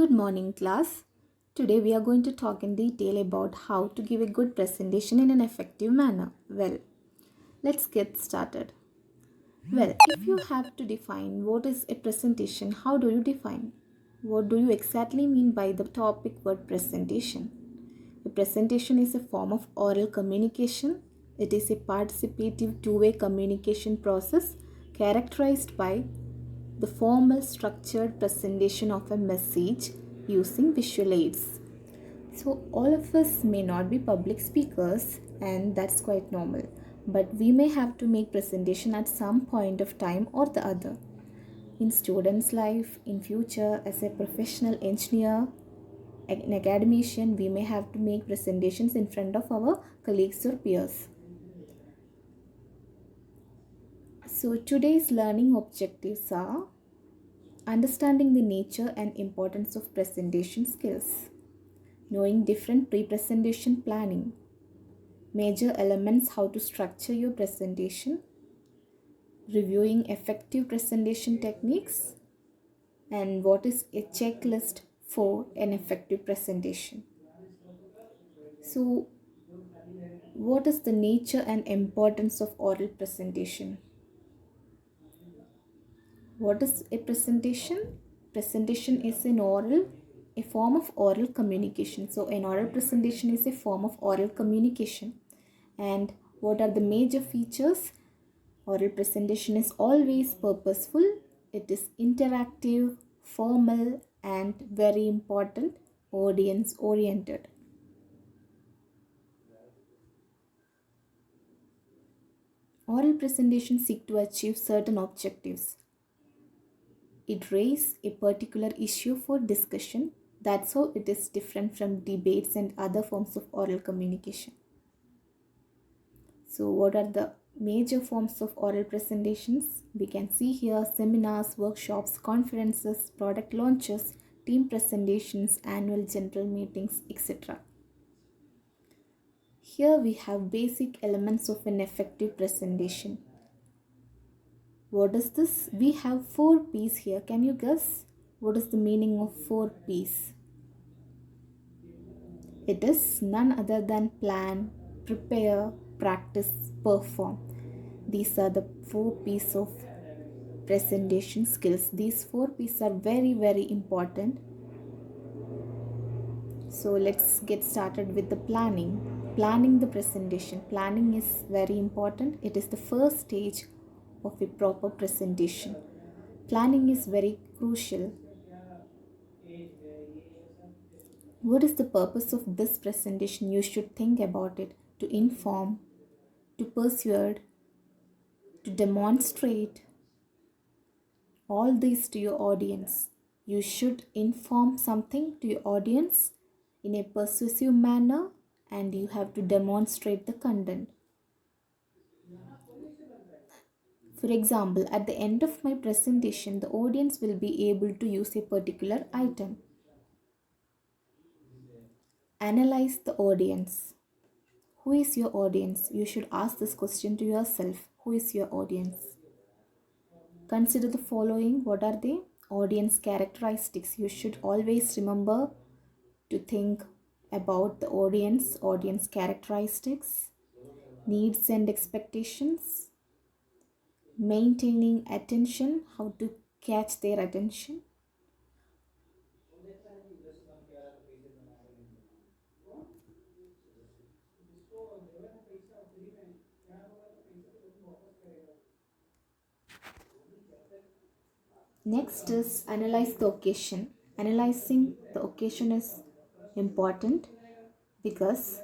Good morning, class. Today we are going to talk in detail about how to give a good presentation in an effective manner. Well, let's get started. Well, if you have to define what is a presentation, how do you define? What do you exactly mean by the topic word presentation? A presentation is a form of oral communication. It is a participative two-way communication process characterized by the formal structured presentation of a message using visual aids. So, all of us may not be public speakers, and that's quite normal. But we may have to make presentation at some point of time or the other. In students' life, in future, as a professional engineer, an academician, we may have to make presentations in front of our colleagues or peers. So, today's learning objectives are understanding the nature and importance of presentation skills, knowing different pre-presentation planning, major elements how to structure your presentation, reviewing effective presentation techniques, and what is a checklist for an effective presentation. So, what is the nature and importance of oral presentation? What is a presentation? Presentation is a form of oral communication. So, an oral presentation is a form of oral communication. And what are the major features? Oral presentation is always purposeful, it is interactive, formal, and very important, audience oriented. Oral presentations seek to achieve certain objectives. It raises a particular issue for discussion. That's how it is different from debates and other forms of oral communication. So, what are the major forms of oral presentations? We can see here seminars, workshops, conferences, product launches, team presentations, annual general meetings, etc. Here we have basic elements of an effective presentation. What is this? We have 4 P's here. Can you guess what is the meaning of 4 P's? It is none other than plan, prepare, practice, perform. These are the 4 P's of presentation skills. These 4 P's are very important. So let's get started with the planning. Planning the presentation. Planning is very important. It is the first stage of a proper presentation. Planning is very crucial. What is the purpose of this presentation? You should think about it. To inform, to persuade, to demonstrate all these to your audience. You should inform something to your audience in a persuasive manner and you have to demonstrate the content. For example, at the end of my presentation, the audience will be able to use a particular item. Analyze the audience. Who is your audience? You should ask this question to yourself. Who is your audience? Consider the following. What are they? Audience characteristics. You should always remember to think about the audience characteristics, needs and expectations, maintaining attention, how to catch their attention. Next is analyze the occasion. Analyzing the occasion is important because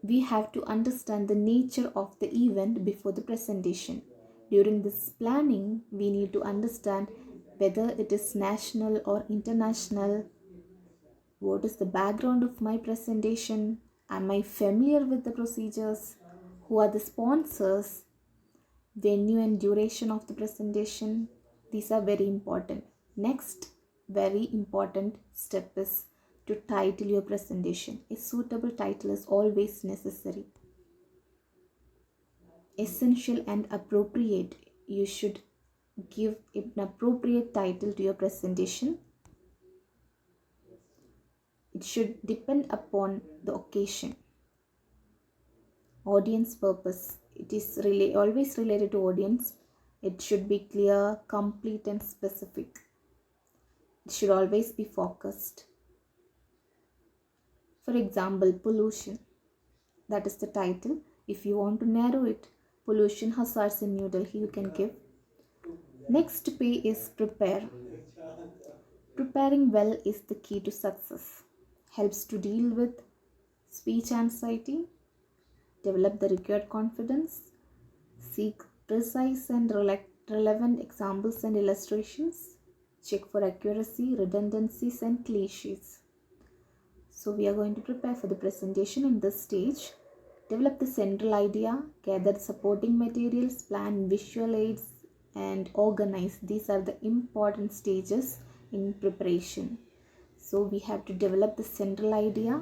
we have to understand the nature of the event before the presentation. During this planning, we need to understand whether it is national or international. What is the background of my presentation? Am I familiar with the procedures? Who are the sponsors? Venue and duration of the presentation. These are very important. Next, very important step is to title your presentation. A suitable title is always necessary. Essential and appropriate. You should give an appropriate title to your presentation. It should depend upon the occasion. Audience purpose. It is always related to audience. It should be clear, complete, and specific. It should always be focused. For example, pollution. That is the title. If you want to narrow it, pollution hazards in New Delhi, you can give. Next P is prepare. Preparing well is the key to success. Helps to deal with speech anxiety, develop the required confidence, seek precise and relevant examples and illustrations, check for accuracy, redundancies, and cliches. So we are going to prepare for the presentation in this stage. Develop the central idea, gather supporting materials, plan visual aids, and organize. These are the important stages in preparation. So we have to develop the central idea,